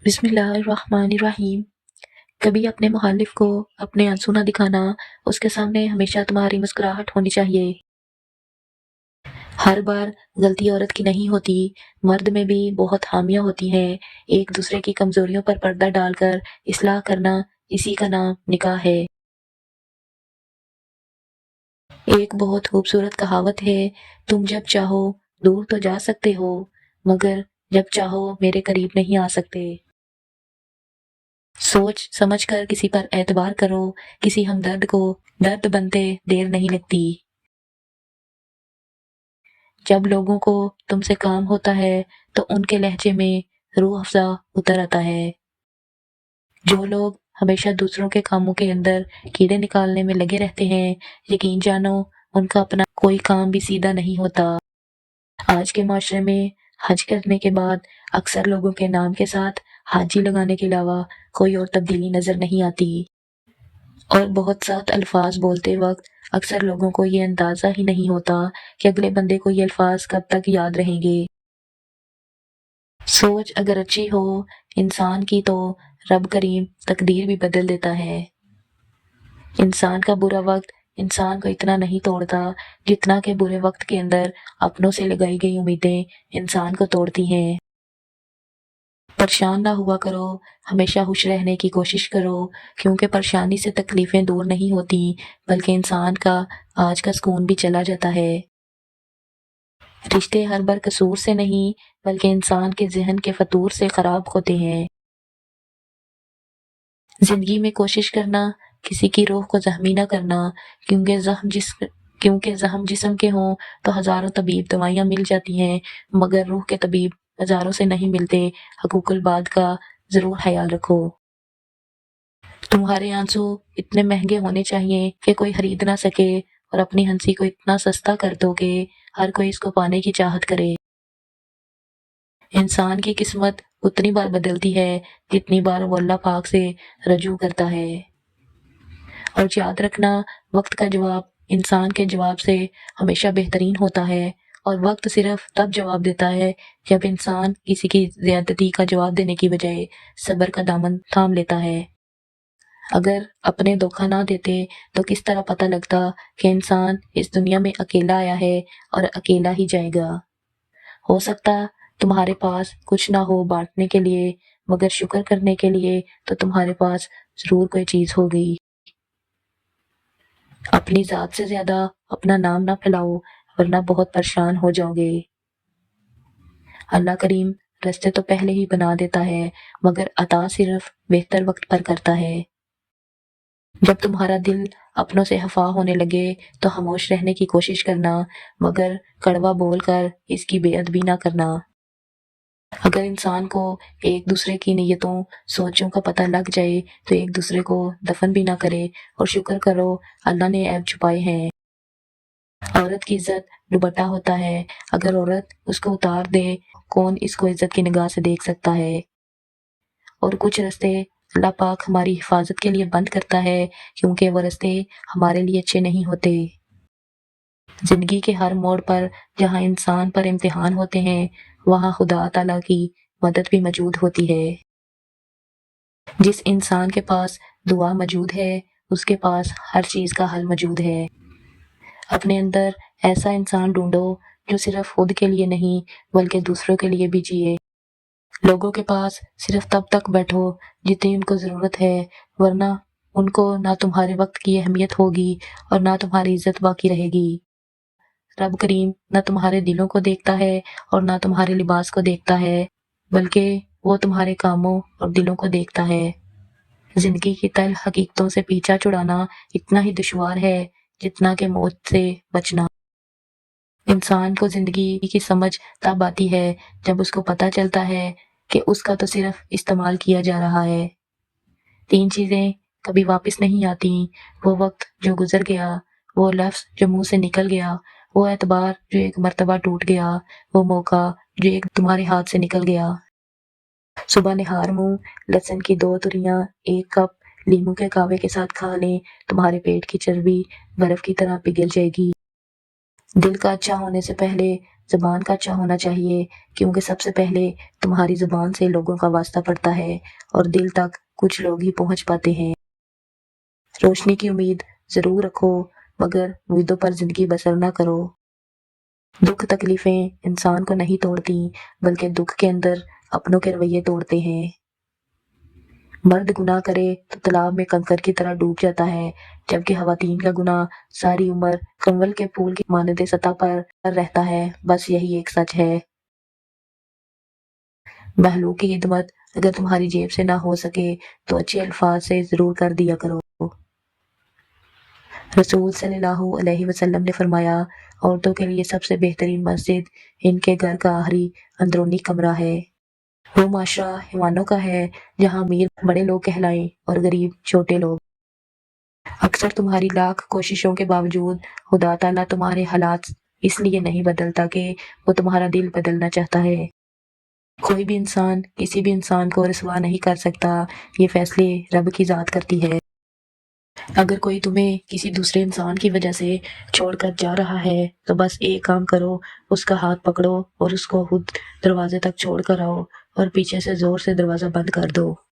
بسم اللہ الرحمن الرحیم۔ کبھی اپنے مخالف کو اپنے آنسو نہ دکھانا، اس کے سامنے ہمیشہ تمہاری مسکراہٹ ہونی چاہیے۔ ہر بار غلطی عورت کی نہیں ہوتی، مرد میں بھی بہت خامیاں ہوتی ہیں۔ ایک دوسرے کی کمزوریوں پر پردہ ڈال کر اصلاح کرنا، اسی کا نام نکاح ہے۔ ایک بہت خوبصورت کہاوت ہے، تم جب چاہو دور تو جا سکتے ہو، مگر جب چاہو میرے قریب نہیں آ سکتے۔ سوچ سمجھ کر کسی پر اعتبار کرو، کسی ہمدرد کو درد بنتے دیر نہیں لگتی۔ جب لوگوں کو تم سے کام ہوتا ہے تو ان کے لہجے میں روح افزا اتر آتا ہے۔ جو لوگ ہمیشہ دوسروں کے کاموں کے اندر کیڑے نکالنے میں لگے رہتے ہیں، یقین جانو ان کا اپنا کوئی کام بھی سیدھا نہیں ہوتا۔ آج کے معاشرے میں حج کرنے کے بعد اکثر لوگوں کے نام کے ساتھ حاجی لگانے کے علاوہ کوئی اور تبدیلی نظر نہیں آتی، اور بہت سات الفاظ بولتے وقت اکثر لوگوں کو یہ اندازہ ہی نہیں ہوتا کہ اگلے بندے کو یہ الفاظ کب تک یاد رہیں گے۔ سوچ اگر اچھی ہو انسان کی تو رب کریم تقدیر بھی بدل دیتا ہے۔ انسان کا برا وقت انسان کو اتنا نہیں توڑتا جتنا کہ برے وقت کے اندر اپنوں سے لگائی گئی امیدیں انسان کو توڑتی ہیں۔ پریشان نہ ہوا کرو، ہمیشہ خوش رہنے کی کوشش کرو، کیونکہ پریشانی سے تکلیفیں دور نہیں ہوتی بلکہ انسان کا آج کا سکون بھی چلا جاتا ہے۔ رشتے ہر بار قصور سے نہیں بلکہ انسان کے ذہن کے فطور سے خراب ہوتے ہیں۔ زندگی میں کوشش کرنا کسی کی روح کو زخمی نہ کرنا، کیونکہ زخم جسم کے ہوں تو ہزاروں طبیب دوائیاں مل جاتی ہیں، مگر روح کے طبیب ہزاروں سے نہیں ملتے۔ حقوق الباد کا ضرور خیال رکھو۔ تمہارے آنسو اتنے مہنگے ہونے چاہیے کہ کوئی خرید نہ سکے، اور اپنی ہنسی کو اتنا سستا کر دو کہ ہر کوئی اس کو پانے کی چاہت کرے۔ انسان کی قسمت اتنی بار بدلتی ہے جتنی بار وہ اللہ پاک سے رجوع کرتا ہے، اور یاد رکھنا وقت کا جواب انسان کے جواب سے ہمیشہ بہترین ہوتا ہے، اور وقت صرف تب جواب دیتا ہے جب انسان کسی کی زیادتی کا جواب دینے کی بجائے صبر کا دامن تھام لیتا ہے۔ اگر اپنے دھوکہ نہ دیتے تو کس طرح پتہ لگتا کہ انسان اس دنیا میں اکیلا آیا ہے اور اکیلا ہی جائے گا۔ ہو سکتا تمہارے پاس کچھ نہ ہو بانٹنے کے لیے، مگر شکر کرنے کے لیے تو تمہارے پاس ضرور کوئی چیز ہوگی۔ اپنی ذات سے زیادہ اپنا نام نہ پھیلاؤ ورنہ بہت پریشان ہو جاؤ گے۔ اللہ کریم رستے تو پہلے ہی بنا دیتا ہے، مگر عطا صرف بہتر وقت پر کرتا ہے۔ جب تمہارا دل اپنوں سے خفا ہونے لگے تو خاموش رہنے کی کوشش کرنا، مگر کڑوا بول کر اس کی بے ادبی نہ کرنا۔ اگر انسان کو ایک دوسرے کی نیتوں سوچوں کا پتہ لگ جائے تو ایک دوسرے کو دفن بھی نہ کرے، اور شکر کرو اللہ نے عیب چھپائے ہیں۔ عورت کی عزت دوپٹہ ہوتا ہے، اگر عورت اس کو اتار دے کون اس کو عزت کی نگاہ سے دیکھ سکتا ہے۔ اور کچھ رستے اللہ پاک ہماری حفاظت کے لیے بند کرتا ہے، کیونکہ وہ رستے ہمارے لیے اچھے نہیں ہوتے۔ زندگی کے ہر موڑ پر جہاں انسان پر امتحان ہوتے ہیں وہاں خدا تعالیٰ کی مدد بھی موجود ہوتی ہے۔ جس انسان کے پاس دعا موجود ہے اس کے پاس ہر چیز کا حل موجود ہے۔ اپنے اندر ایسا انسان ڈھونڈو جو صرف خود کے لیے نہیں بلکہ دوسروں کے لیے بھی جیے۔ لوگوں کے پاس صرف تب تک بیٹھو جتنی ان کو ضرورت ہے، ورنہ ان کو نہ تمہارے وقت کی اہمیت ہوگی اور نہ تمہاری عزت باقی رہے گی۔ رب کریم نہ تمہارے دلوں کو دیکھتا ہے اور نہ تمہارے لباس کو دیکھتا ہے، بلکہ وہ تمہارے کاموں اور دلوں کو دیکھتا ہے۔ زندگی کی تلخ حقیقتوں سے پیچھا چھڑانا اتنا ہی دشوار ہے جتنا کہ موت سے بچنا۔ انسان کو زندگی کی سمجھ تب آتی ہے جب اس کو پتہ چلتا ہے کہ اس کا تو صرف استعمال کیا جا رہا ہے۔ 3 چیزیں کبھی واپس نہیں آتی، وہ وقت جو گزر گیا، وہ لفظ جو منہ سے نکل گیا، وہ اعتبار جو ایک مرتبہ ٹوٹ گیا، وہ موقع جو ایک تمہارے ہاتھ سے نکل گیا۔ صبح نہار منہ لہسن کی 2 تریاں 1 کپ لیموں کے کہوے کے ساتھ کھا لیں، تمہارے پیٹ کی چربی برف کی طرح پگھل جائے گی۔ دل کا اچھا ہونے سے پہلے زبان کا اچھا ہونا چاہیے، کیونکہ سب سے پہلے تمہاری زبان سے لوگوں کا واسطہ پڑتا ہے اور دل تک کچھ لوگ ہی پہنچ پاتے ہیں۔ روشنی کی امید ضرور رکھو، مگر امیدوں پر زندگی بسر نہ کرو۔ دکھ تکلیفیں انسان کو نہیں توڑتی، بلکہ دکھ کے اندر اپنوں کے رویے توڑتے ہیں۔ مرد گناہ کرے تو تالاب میں کنکر کی طرح ڈوب جاتا ہے، جبکہ خواتین کا گناہ ساری عمر کنول کے پھول کی مانند سطح پر رہتا ہے۔ بس یہی ایک سچ ہے۔ مخلوق کی خدمت اگر تمہاری جیب سے نہ ہو سکے تو اچھے الفاظ سے ضرور کر دیا کرو۔ رسول صلی اللہ علیہ وسلم نے فرمایا، عورتوں کے لیے سب سے بہترین مسجد ان کے گھر کا آخری اندرونی کمرہ ہے۔ وہ معاشرہ حیوانوں کا ہے جہاں امیر بڑے لوگ کہلائیں اور غریب چھوٹے لوگ۔ اکثر تمہاری لاکھ کوششوں کے باوجود خدا تعالیٰ تمہارے حالات اس لیے نہیں بدلتا کہ وہ تمہارا دل بدلنا چاہتا ہے۔ کوئی بھی انسان کسی بھی انسان کو رسوا نہیں کر سکتا، یہ فیصلے رب کی ذات کرتی ہے۔ اگر کوئی تمہیں کسی دوسرے انسان کی وجہ سے چھوڑ کر جا رہا ہے تو بس ایک کام کرو، اس کا ہاتھ پکڑو اور اس کو خود دروازے تک چھوڑ کر آؤ اور پیچھے سے زور سے دروازہ بند کر دو۔